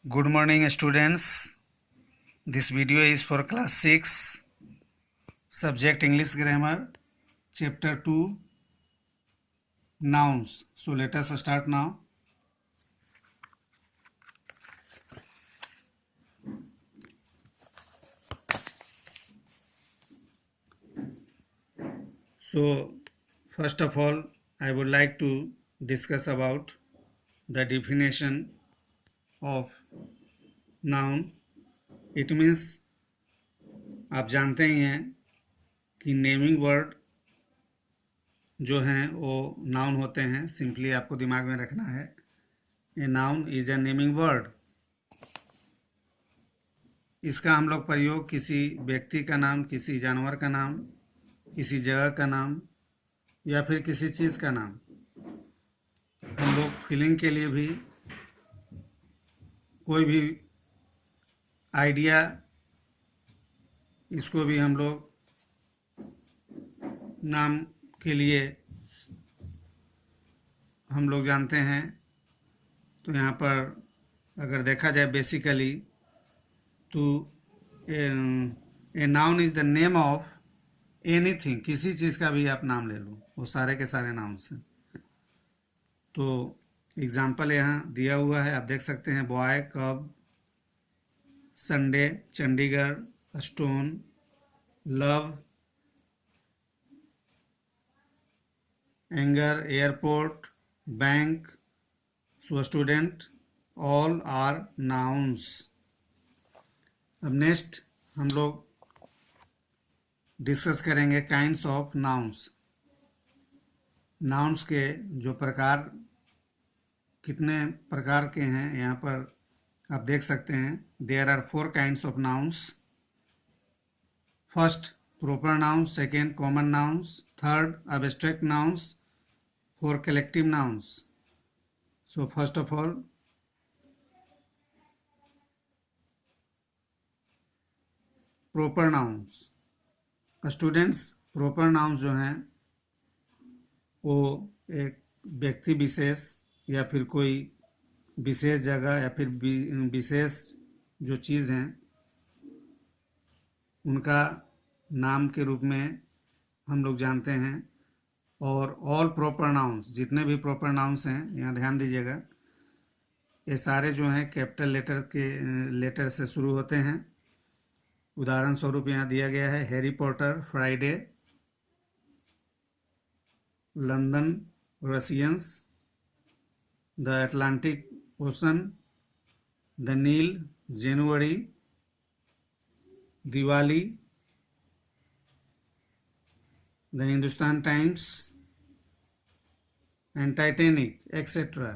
Good morning, students. This video is for class 6, subject English grammar, chapter 2, nouns. So let us start now. So first of all, I would like to discuss about the definition of noun. It means आप जानते ही हैं कि naming word जो हैं वो noun होते हैं. Simply आपको दिमाग में रखना है, a noun is a naming word. इसका हम लोग प्रयोग किसी व्यक्ति का नाम, किसी जानवर का नाम, किसी जगह का नाम या फिर किसी चीज़ का नाम, हम लोग फीलिंग के लिए भी, कोई भी आइडिया, इसको भी हम लोग नाम के लिए हम लोग जानते हैं. तो यहाँ पर अगर देखा जाए बेसिकली तो a noun is the name of anything. किसी चीज़ का भी आप नाम ले लो, वो सारे के सारे नाउन हैं. तो एग्जाम्पल यहाँ दिया हुआ है, आप देख सकते हैं. Boy, cub, Sunday, Chandigarh, stone, love, anger, airport, bank, so student, all are nouns. अब नेक्स्ट हम लोग डिस्कस करेंगे काइंड्स ऑफ नाउन्स. नाउन्स के जो प्रकार, कितने प्रकार के हैं यहाँ पर आप देख सकते हैं. There are 4 kinds of nouns. First proper nouns, second common nouns, third abstract nouns, four collective nouns. So first of all, proper nouns. Students, proper nouns जो हैं वो एक व्यक्ति विशेष या फिर कोई विशेष जगह या फिर विशेष जो चीज़ हैं उनका नाम के रूप में हम लोग जानते हैं. और ऑल प्रॉपर नाउन्स, जितने भी प्रॉपर नाउन्स हैं, यहाँ ध्यान दीजिएगा, ये सारे जो हैं कैपिटल लेटर से शुरू होते हैं. उदाहरण स्वरूप यहाँ दिया गया है Harry Potter, Friday, London, Russians, the Atlantic Ocean, the Nile, January, Diwali, the Hindustan Times and Titanic, etcetera.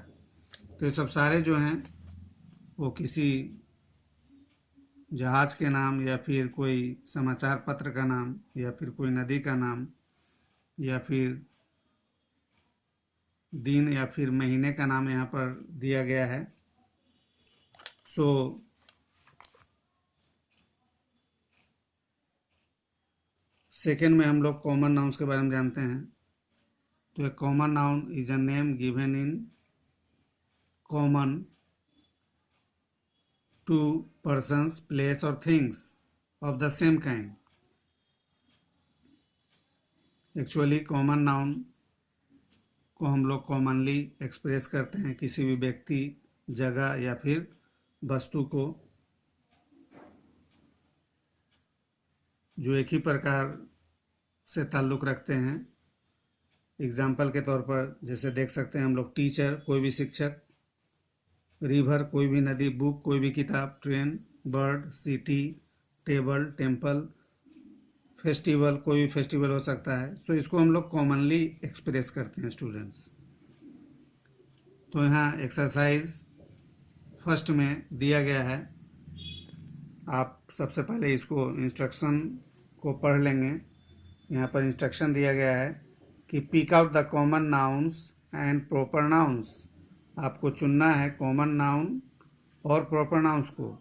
तो ये सब सारे जो हैं वो किसी जहाज के नाम या फिर कोई समाचार पत्र का नाम या फिर कोई नदी का नाम या फिर दिन या फिर महीने का नाम यहाँ पर दिया गया है. सो सेकेंड में हम लोग कॉमन नाउन्स के बारे में जानते हैं. तो a common noun is a name given in common to persons, place और things of the same kind. Actually common noun को हम लोग कॉमनली एक्सप्रेस करते हैं किसी भी व्यक्ति, जगह या फिर वस्तु को जो एक ही प्रकार से ताल्लुक़ रखते हैं. एग्जाम्पल के तौर पर जैसे देख सकते हैं हम लोग, टीचर कोई भी शिक्षक, रिवर कोई भी नदी, बुक कोई भी किताब, train, bird, city, table, temple, festival कोई भी फेस्टिवल हो सकता है. सो इसको हम लोग कॉमनली एक्सप्रेस करते हैं स्टूडेंट्स. तो यहाँ एक्सरसाइज फर्स्ट में दिया गया है. आप सबसे पहले इसको इंस्ट्रक्शन को पढ़ लेंगे. यहाँ पर इंस्ट्रक्शन दिया गया है कि pick out the common nouns and proper nouns. आपको चुनना है कॉमन नाउन और प्रॉपर नाउन्स को.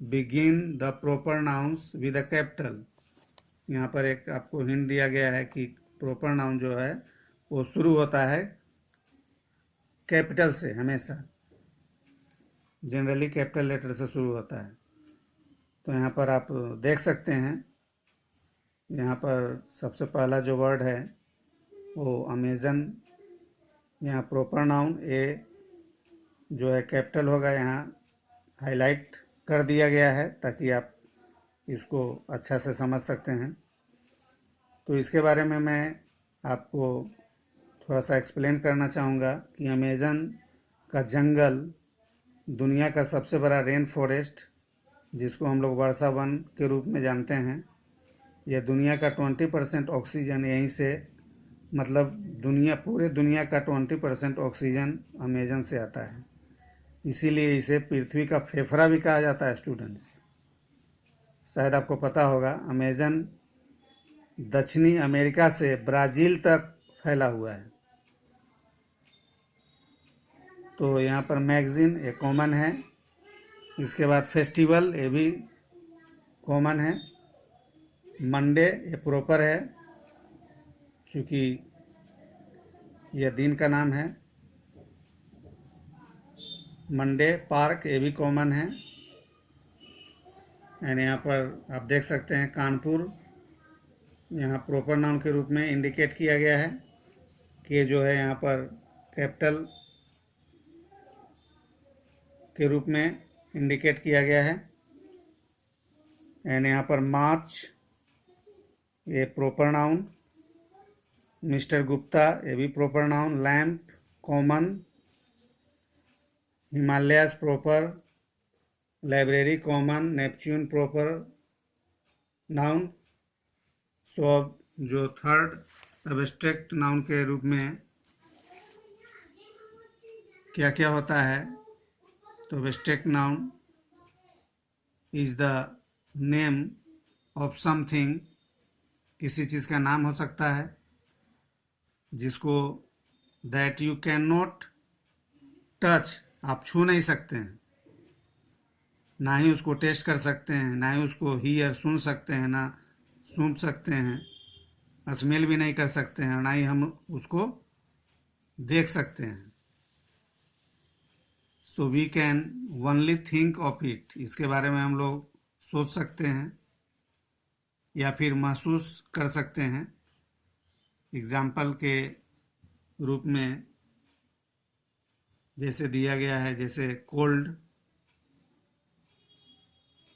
Begin the proper nouns with a capital. यहाँ पर एक आपको हिंट दिया गया है कि प्रॉपर नाउन जो है वो शुरू होता है कैपिटल से हमेशा. जनरली कैपिटल लेटर से शुरू होता है। तो यहाँ पर आप देख सकते हैं, यहाँ पर सबसे पहला जो वर्ड है वो अमेजन। यहाँ प्रॉपर नाउन ए जो है कैपिटल होगा, यहाँ हाईलाइट कर दिया गया है ताकि आप इसको अच्छा से समझ सकते हैं। तो इसके बारे में मैं आपको थोड़ा सा एक्सप्लेन करना चाहूँगा कि अमेजन का जंगल दुनिया का सबसे बड़ा रेन फॉरेस्ट, जिसको हम लोग वर्षा वन के रूप में जानते हैं, यह दुनिया का 20% ऑक्सीजन यहीं से, मतलब पूरे दुनिया का 20% ऑक्सीजन अमेजन से आता है। इसीलिए इसे पृथ्वी का फेफड़ा भी कहा जाता है स्टूडेंट्स। शायद आपको पता होगा, अमेजन दक्षिणी अमेरिका से ब्राज़ील तक फैला हुआ है। तो यहाँ पर मैगज़ीन ये कॉमन है। इसके बाद फेस्टिवल ये भी कॉमन है। मंडे ये प्रॉपर है क्योंकि यह दिन का नाम है। मंडे पार्क ये भी कॉमन है। एंड यहाँ पर आप देख सकते हैं कानपुर, यहाँ प्रॉपर नाउन के रूप में इंडिकेट किया गया है कि जो है यहाँ पर कैपिटल के रूप में इंडिकेट किया गया है। एंड यहाँ पर मार्च ये प्रॉपर नाउन। मिस्टर गुप्ता ये भी proper noun. Lamp common. Himalayas proper. Library common. Neptune proper noun. So अब जो थर्ड एब्स्ट्रैक्ट नाउन के रूप में क्या क्या होता है, तो abstract noun is the name of something, किसी चीज़ का नाम हो सकता है जिसको that you can not touch, आप छू नहीं सकते हैं, ना ही उसको टेस्ट कर सकते हैं, ना ही उसको हीयर सुन सकते हैं, ना सूंघ सकते हैं, स्मेल भी नहीं कर सकते हैं, ना ही हम उसको देख सकते हैं। So we can only think of it, इसके बारे में हम लोग सोच सकते हैं या फिर महसूस कर सकते हैं। एग्जाम्पल के रूप में जैसे दिया गया है, जैसे कोल्ड,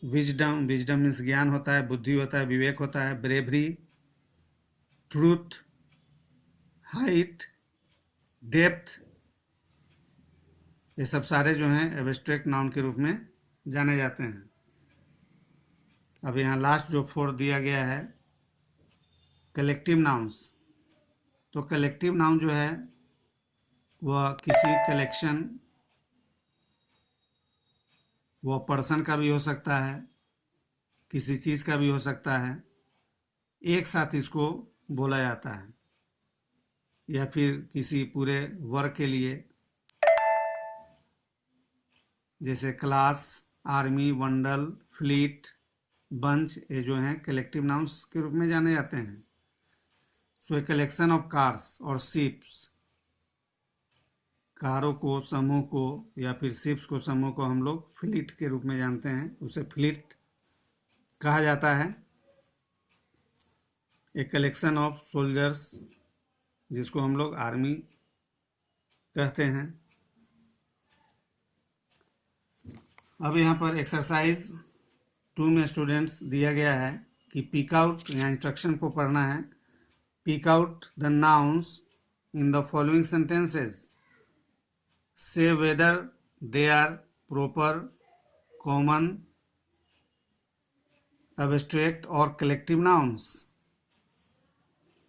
विजडम, विजडम मीन्स ज्ञान होता है, बुद्धि होता है, विवेक होता है। ब्रेवरी, ट्रूथ, हाइट, डेप्थ, ये सब सारे जो हैं एब्स्ट्रैक्ट नाउन के रूप में जाने जाते हैं। अब यहाँ लास्ट जो 4 दिया गया है कलेक्टिव नाउन्स। तो कलेक्टिव नाउन जो है वह किसी कलेक्शन, वह पर्सन का भी हो सकता है, किसी चीज़ का भी हो सकता है, एक साथ इसको बोला जाता है, या फिर किसी पूरे वर्ग के लिए, जैसे class, army, bundle, fleet, bunch, ये जो हैं कलेक्टिव नाउन्स के रूप में जाने जाते हैं। सो ए कलेक्शन ऑफ कार्स और शिप्स, कारों को, समूह को, या फिर शिप्स को, समूह को हम लोग फ्लीट के रूप में जानते हैं, उसे फ्लीट कहा जाता है। ए कलेक्शन ऑफ सोल्जर्स, जिसको हम लोग आर्मी कहते हैं। अब यहाँ पर एक्सरसाइज 2 में स्टूडेंट्स दिया गया है कि पिक आउट, यहाँ इंस्ट्रक्शन को पढ़ना है। Pick out the nouns in the following sentences, say whether they are proper, common, abstract और कलेक्टिव नाउन्स।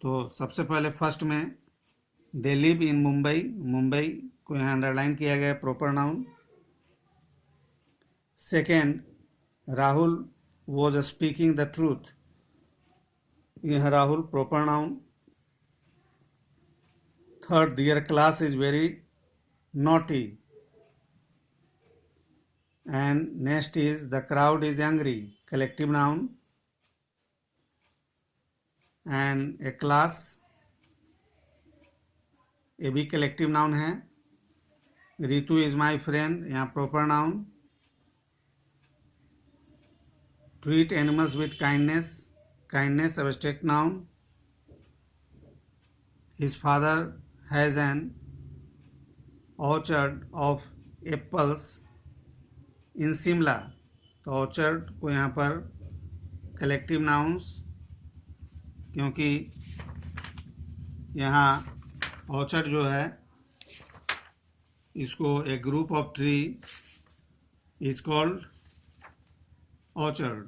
तो सबसे पहले फर्स्ट में they live in Mumbai, Mumbai को यहाँ अंडरलाइन किया गया है, proper noun. Second, Rahul was speaking the truth, यह Rahul proper noun. Third, their class is very naughty, and next is the crowd is angry, collective noun. And a class, ये भी collective noun है। Ritu is my friend, यहाँ proper noun. Treat animals with kindness. Kindness, abstract noun. His father has an orchard of apples इन शिमला। तो orchard को यहाँ पर collective nouns, क्योंकि यहाँ ऑर्चर्ड जो है इसको एक group of tree is called orchard.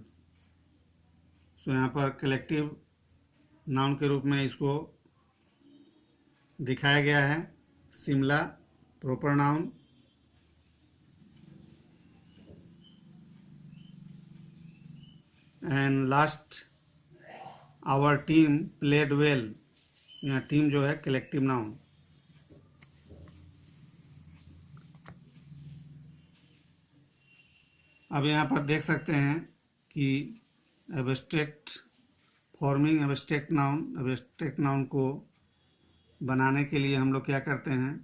So यहाँ पर कलेक्टिव नाउन के रूप में इसको दिखाया गया है। Shimla proper noun. And last, our team played well. यहाँ टीम जो है कलेक्टिव नाउन। अब यहाँ पर देख सकते हैं कि एब्स्ट्रैक्ट फॉर्मिंग एब्स्ट्रैक्ट नाउन को बनाने के लिए हम लोग क्या करते हैं।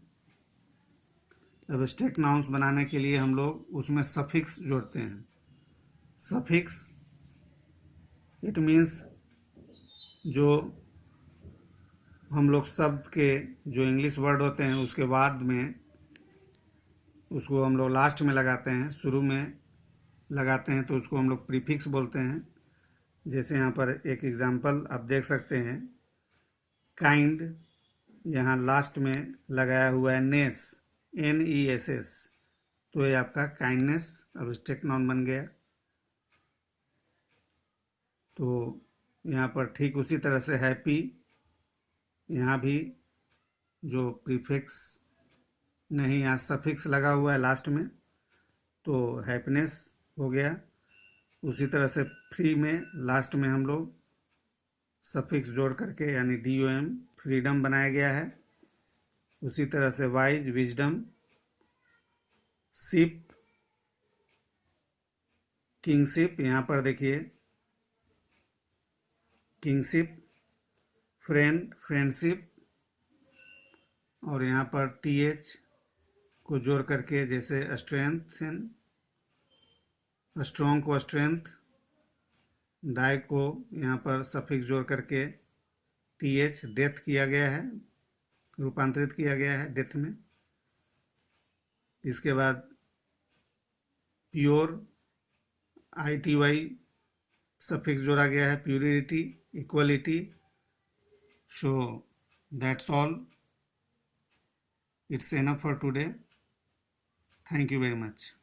एब्स्ट्रैक्ट नाउन्स बनाने के लिए हम लोग उसमें सफिक्स जोड़ते हैं। सफिक्स इट मीन्स जो हम लोग शब्द के जो इंग्लिश वर्ड होते हैं उसके बाद में उसको हम लोग लास्ट में लगाते हैं, शुरू में लगाते हैं, तो उसको हम लोग प्रीफिक्स बोलते हैं। जैसे यहाँ पर एक एग्जांपल आप देख सकते हैं, काइंड यहाँ लास्ट में लगाया हुआ है नेस, NESS, तो ये आपका काइंडनेस एब्स्ट्रैक्ट नाउन बन गया। तो यहाँ पर ठीक उसी तरह से हैप्पी, यहाँ भी जो प्रीफिक्स नहीं, यहाँ सफिक्स लगा हुआ है लास्ट में, तो हैप्पीनेस हो गया। उसी तरह से फ्री में लास्ट में हम लोग सफिक्स जोड़ करके यानी DOM फ्रीडम बनाया गया है। उसी तरह से वाइज विजडम, शिप किंगशिप, यहाँ पर देखिए किंगशिप, फ्रेंड फ्रेंडशिप, और यहाँ पर TH को जोड़ करके जैसे स्ट्रेंथ, स्ट्रॉन्ग को स्ट्रेंथ, डाई को यहाँ पर सफिक्स जोड़ करके TH डेथ किया गया है, रूपांतरित किया गया है डेथ में। इसके बाद प्योर ITY सफिक्स जोड़ा गया है, purity, equality. So that's all, it's enough for today. Thank you very much.